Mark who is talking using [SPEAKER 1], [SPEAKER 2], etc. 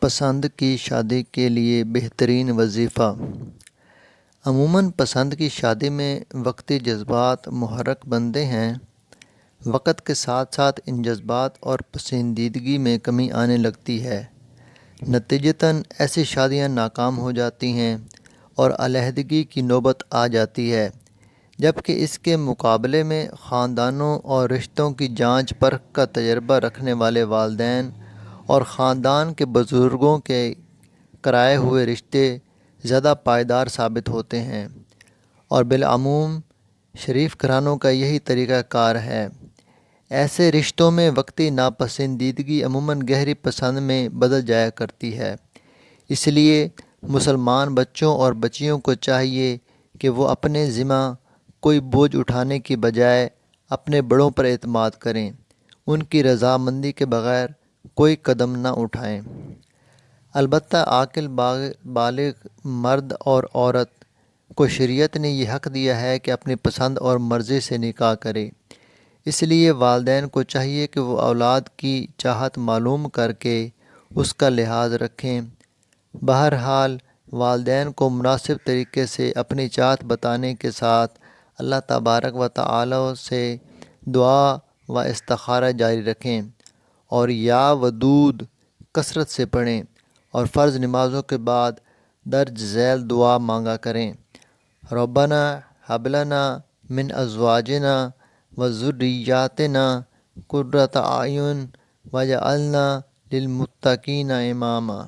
[SPEAKER 1] پسند کی شادی کے لیے بہترین وظیفہ۔ عموماً پسند کی شادی میں وقتی جذبات محرک بنتے ہیں۔ وقت کے ساتھ ساتھ ان جذبات اور پسندیدگی میں کمی آنے لگتی ہے۔ نتیجتاً ایسی شادیاں ناکام ہو جاتی ہیں اور علیحدگی کی نوبت آ جاتی ہے، جبکہ اس کے مقابلے میں خاندانوں اور رشتوں کی جانچ پرکھ کا تجربہ رکھنے والے والدین اور خاندان کے بزرگوں کے کرائے ہوئے رشتے زیادہ پائیدار ثابت ہوتے ہیں، اور بالعموم شریف گھرانوں کا یہی طریقہ کار ہے۔ ایسے رشتوں میں وقتی ناپسندیدگی عموماً گہری پسند میں بدل جایا کرتی ہے۔ اس لیے مسلمان بچوں اور بچیوں کو چاہیے کہ وہ اپنے ذمہ کوئی بوجھ اٹھانے کی بجائے اپنے بڑوں پر اعتماد کریں، ان کی رضامندی کے بغیر کوئی قدم نہ اٹھائیں۔ البتہ عاقل بالغ مرد اور عورت کو شریعت نے یہ حق دیا ہے کہ اپنی پسند اور مرضی سے نکاح کرے۔ اس لیے والدین کو چاہیے کہ وہ اولاد کی چاہت معلوم کر کے اس کا لحاظ رکھیں۔ بہرحال والدین کو مناسب طریقے سے اپنی چاہت بتانے کے ساتھ اللہ تبارک و تعالی سے دعا و استخارہ جاری رکھیں، اور یا ودود کثرت سے پڑھیں، اور فرض نمازوں کے بعد درج ذیل دعا مانگا کریں: ربنا ہب لنا من ازواجنا و ذریاتنا قرۃ اعین واجعلنا للمتقین اماما۔